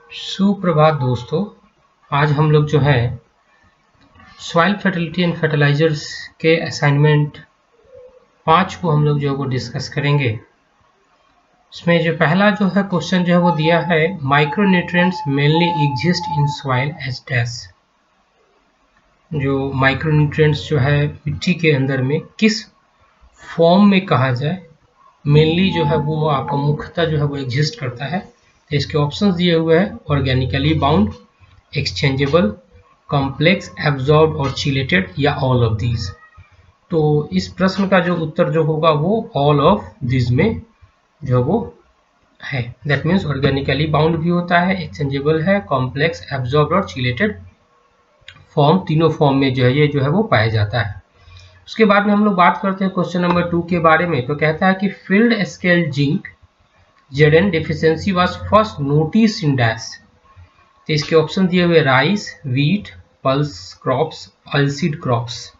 सुप्रभात दोस्तों। आज हम लोग जो है सॉइल फर्टिलिटी एंड फर्टिलाइजर्स के असाइनमेंट 5 को हम लोग जो है वो डिस्कस करेंगे। इसमें जो पहला जो है क्वेश्चन जो है वो दिया है, micronutrients mainly exist in soil as dash. जो माइक्रोन्यूट्रिएंट्स जो है मिट्टी के अंदर में किस फॉर्म में कहा जाए, मेनली जो है वो आपका मुख्यतः जो है वो एग्जिस्ट करता है। तो इसके ऑप्शंस दिए हुए हैं, organically bound, exchangeable, complex, absorb और चिलेटेड, या ऑल ऑफ दीज। तो इस प्रश्न का जो उत्तर जो होगा वो ऑल ऑफ दीज में जो वो है। दैट मीन्स ऑर्गेनिकली बाउंड भी होता है, एक्सचेंजेबल है, कॉम्प्लेक्स, एब्जॉर्ब और चिलेटेड फॉर्म, तीनों फॉर्म में जो है ये जो है वो पाया जाता है। उसके बाद में हम लोग बात करते हैं क्वेश्चन नंबर 2 के बारे में। तो कहता है कि field scale zinc Zn deficiency was first notice in dash. तो इसके ऑप्शन दिए हुए rice, wheat, pulse crops, oilseed crops.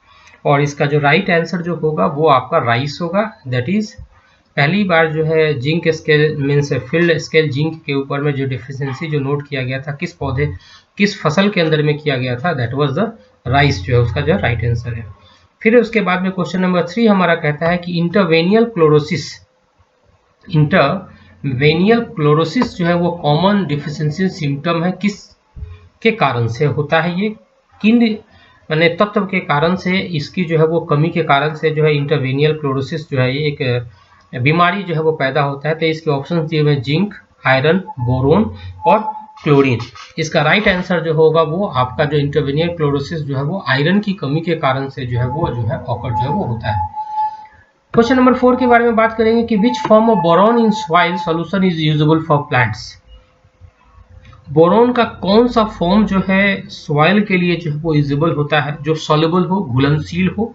और इसका जो राइट आंसर जो होगा वो आपका राइस होगा। दैट इज पहली बार जो है zinc scale means field scale zinc के ऊपर में जो डिफिशियंसी जो नोट किया गया था, किस पौधे किस फसल के अंदर में किया गया था, दैट वाज द राइस, जो है उसका जो राइट आंसर है। फिर उसके बाद में क्वेश्चन नंबर 3 हमारा कहता है कि इंटरवेनियल क्लोरोसिस जो है वो कॉमन डिफिशियंसी सिम्टम है, किस के कारण से होता है, ये किन माने तत्व के कारण से, इसकी जो है वो कमी के कारण से जो है इंटरवेनियल क्लोरोसिस जो है ये एक बीमारी जो है वो पैदा होता है। तो इसके ऑप्शन दिए हुए जिंक, आयरन, बोरोन और क्लोरीन। इसका राइट आंसर जो होगा वो आपका जो इंटरवेनियल क्लोरोसिस जो है वो आयरन की कमी के कारण से जो है ऑकर जो है वो होता है। क्वेश्चन नंबर 4 के बारे में बात करेंगे कि which form of boron in soil solution is usable for plants. Boron का कौन सा फॉर्म जो है सॉइल के लिए जो है वो यूजेबल होता है, जो सॉल्युबल हो, घुलनशील हो।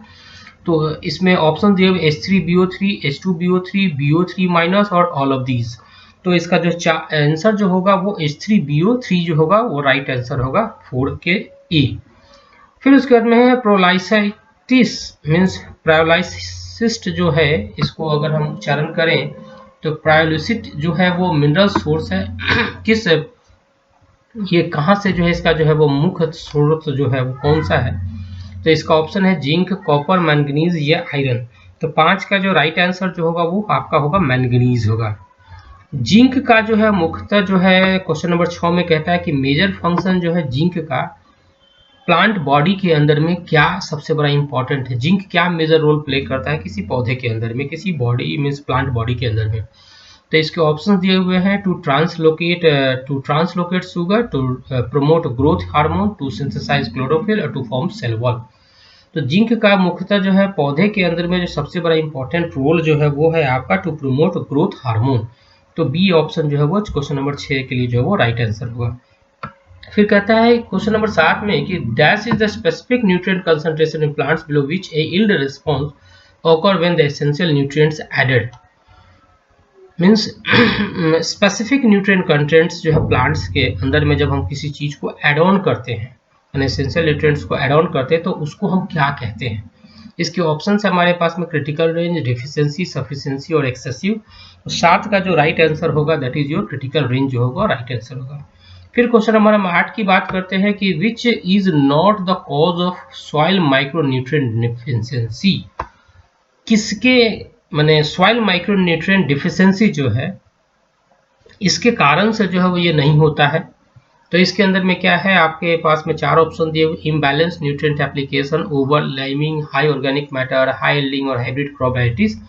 तो इसमें ऑप्शन दिए हुए H3BO3, H2BO3, BO3- और ऑल ऑफ दीज। तो इसका जो आंसर जो होगा वो H3BO3 जो होगा वो राइट आंसर होगा 4 के ए। फिर उसके बाद में है प्रोलाइसाइटिस मीन्स प्रायोलाइसिस्ट जो है, इसको अगर हम उच्चारण करें तो प्रायोलिसिट जो है वो मिनरल सोर्स है किस ये कहाँ से जो है इसका जो है वो मुख्य स्रोत जो है वो कौन सा है। तो इसका ऑप्शन है जिंक, कॉपर, मैंगनीज या आयरन। तो 5 का जो राइट आंसर जो होगा वो आपका होगा मैंगनीज होगा। जिंक का जो है मुख्यतः जो है क्वेश्चन नंबर 6 में कहता है कि मेजर फंक्शन जो है जिंक का प्लांट बॉडी के अंदर में क्या सबसे बड़ा इंपॉर्टेंट है, जिंक क्या मेजर रोल प्ले करता है किसी पौधे के अंदर में, किसी बॉडी मीन्स प्लांट बॉडी के अंदर में। तो इसके ऑप्शंस दिए हुए हैं to translocate sugar, to promote growth hormone, to synthesise chlorophyll और टू फॉर्म सेल वॉल। तो जिंक का मुख्यतः जो है पौधे के अंदर में जो सबसे बड़ा इंपॉर्टेंट रोल जो है वो है आपका टू प्रमोट ग्रोथ हार्मोन। तो बी ऑप्शन जो है वो क्वेश्चन नंबर 6 के लिए जो है वो राइट आंसर होगा। फिर कहता है क्वेश्चन नंबर 7 में कि dash is the specific nutrient concentration in plants below which A yield response occur when the essential nutrients added। Means specific nutrient contents जो है प्लांट्स के अंदर में जब हम किसी चीज को एड ऑन करते हैं, यानी एसेंशियल न्यूट्रिएंट्स को एड ऑन करते हैं, तो उसको हम क्या कहते हैं। इसके ऑप्शन है हमारे पास में क्रिटिकल रेंज, डिफिशियंसी, सफिशिएंसी और एक्सेसिव। तो 7 का जो राइट आंसर होगा that is your critical range जो होगा राइट आंसर होगा। फिर क्वेश्चन नंबर 8 की बात करते हैं कि which is not the cause of soil micronutrient deficiency. किसके माने सॉइल माइक्रोन्यूट्रिएंट डिफिशियंसी जो है इसके कारण से जो है वो ये नहीं होता है। तो इसके अंदर में क्या है, आपके पास में 4 ऑप्शन दिए हुए, imbalance nutrient application, overliming, high organic matter, high yielding और हाइब्रिड क्रॉप वैराइटीज।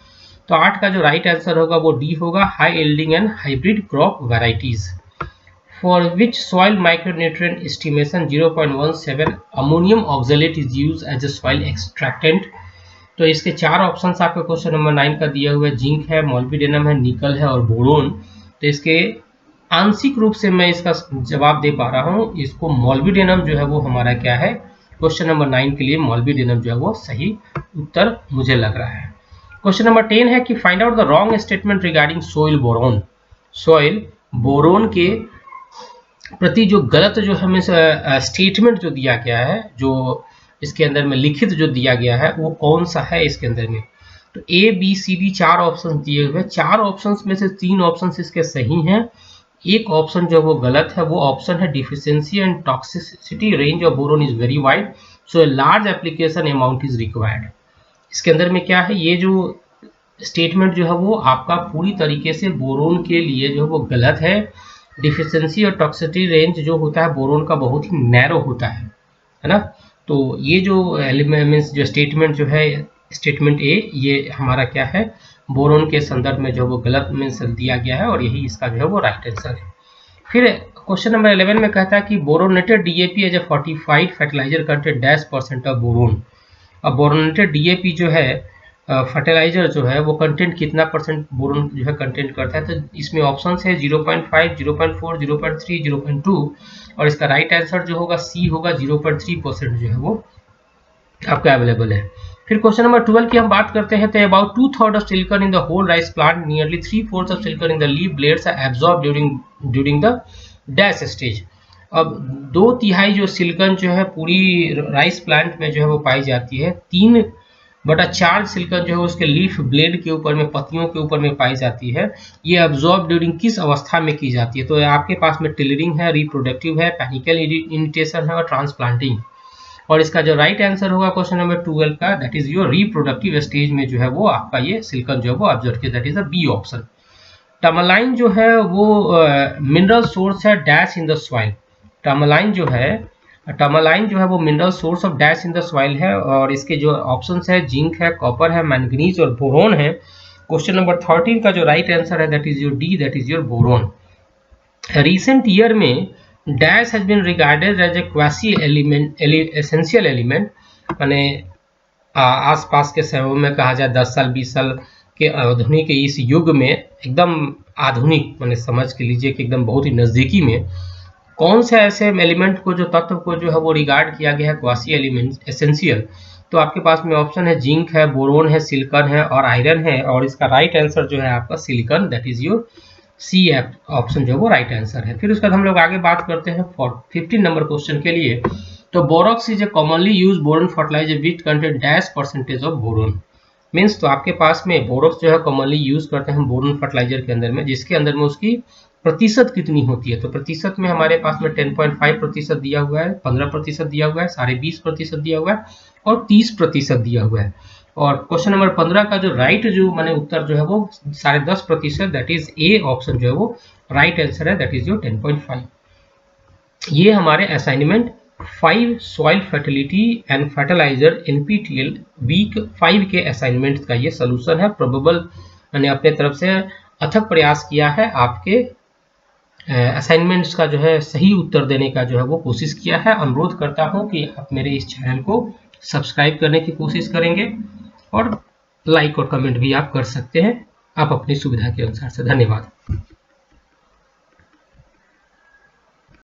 तो 8 का जो राइट आंसर होगा वो डी होगा, high yielding and hybrid crop varieties. For which soil micronutrient estimation 0.17 ammonium oxalate is use as a soil extractant. तो इसके 4 options आपके क्वेश्चन नंबर 9 का दिया हुआ है, जिंक है, मोल्बिडेनम है, निकल है और बोरोन। तो इसके आंशिक रूप से मैं इसका जवाब दे पा रहा हूँ, इसको मोल्बिडेनम जो है वो हमारा क्या है, क्वेश्चन नंबर 9 के लिए मोल्बिडेनम जो है वो सही उत्तर मुझे लग रहा है। क्वेश्चन नंबर 10 है कि find out the wrong statement regarding soil boron. Soil boron के प्रति जो गलत जो हमें स्टेटमेंट जो दिया गया है, जो इसके अंदर में लिखित जो दिया गया है वो कौन सा है इसके अंदर में। तो A B C D 4 option दिए हुए, 4 ऑप्शंस में से 3 ऑप्शंस इसके सही हैं, एक ऑप्शन जो वो गलत है, वो ऑप्शन है deficiency and toxicity range of boron is very wide, so a large application amount is required. इसके अंदर में क्या है, ये जो स्टेटमेंट जो है वो आपका पूरी तरीके से बोरोन के लिए जो है वो गलत है। डिफिशियंसी और टॉक्सिसिटी रेंज जो होता है बोरोन का बहुत ही नैरो होता है ना। तो ये जो एलिमेंट्स जो स्टेटमेंट जो है स्टेटमेंट ए, ये हमारा क्या है, बोरोन के संदर्भ में जो वो गलत मीन्स दिया गया है और यही इसका जो है वो राइट आंसर है। फिर क्वेश्चन नंबर 11 में कहता है कि boronated DAP as a fortified fertiliser content dash % of boron. अब बोरोनेटेड डीएपी जो है फर्टिलाइजर जो है वो कंटेंट कितना % बोरोन जो है कंटेंट करता है, तो इसमें ऑप्शन है 0.5, 0.4, 0.3, 0.2 और इसका राइट आंसर जो होगा सी होगा, 0.3% जो है वो आपका अवेलेबल है। फिर क्वेश्चन नंबर 12 की हम बात करते हैं, तो about 2/3 of silicon in the whole rice plant, nearly 3/4 of silicon in the leaf blades are absorb during the dash stage. अब 2/3 जो सिलिकॉन जो है पूरी राइस प्लांट में जो है वो पाई जाती है, 3/4 सिलिकॉन जो है उसके लीफ ब्लेड के ऊपर में, पत्तियों के ऊपर में पाई जाती है। ये एब्जॉर्ब ड्यूरिंग किस अवस्था में की जाती है, तो आपके पास में टिलरिंग है, रिप्रोडक्टिव है, पैनिकल इनिटेशन है और ट्रांसप्लांटिंग। और इसका जो राइट आंसर होगा क्वेश्चन नंबर 12 का, that is your reproductive stage में जो है वो आपका ये सिलिकॉन जो है वो ऑब्जर्व किया, that is the B option. Tourmaline जो है वो मिनरल सोर्स है dash in the soil. Tourmaline जो है वो mineral source of dash in the soil है और इसके जो ऑप्शंस है जिंक है, कॉपर है, मैंगनीज और बोरोन है। क्वेश्चन नंबर 13 का जो राइट आंसर है that is your D, that is your boron. Recent year में dash has been regarded as a quasi element, essential element, माने आसपास के समयों में कहा जाए 10 साल 20 साल के आधुनिक इस युग में एकदम आधुनिक माने समझ के लीजिए कि एकदम बहुत ही नज़दीकी में कौन से ऐसे एलिमेंट को, जो तत्व को जो है वो रिगार्ड किया गया है क्वासी एलिमेंट एसेंशियल। तो आपके पास में ऑप्शन है जिंक है, बोरोन है, सिलिकॉन है और आयरन है और इसका राइट आंसर जो है आपका silicon, that is your C option जो है वो राइट आंसर है। फिर उसके बाद हम लोग आगे बात करते हैं 15 नंबर क्वेश्चन के लिए। तो borax is a commonly use boron fertiliser which contain dash % of boron. Means तो आपके पास में बोरॉक्स जो है कॉमनली यूज करते हैं बोरन फर्टिलाइजर के अंदर में, जिसके अंदर में उसकी प्रतिशत कितनी होती है, तो प्रतिशत में हमारे पास में 10.5% दिया हुआ है, 15% दिया हुआ है, 20.5% दिया हुआ है और 30% दिया हुआ है। और क्वेश्चन नंबर 15 का जो राइट जो माने उत्तर जो है वो 10.5%, दैट इज ए ऑप्शन जो है वो राइट आंसर है, दैट इज योर 10.5। ये हमारे assignment 5 soil fertility and fertilizer NPTEL week 5 के असाइनमेंट का ये सोल्यूशन है। प्रोबेबल मैंने अपने तरफ से अथक प्रयास किया है आपके असाइनमेंट्स का जो है सही उत्तर देने का जो है वो कोशिश किया है। अनुरोध करता हूं कि आप मेरे इस चैनल को सब्सक्राइब करने की कोशिश करेंगे और लाइक और कमेंट भी आप कर सकते हैं, आप अपनी सुविधा के अनुसार से। धन्यवाद।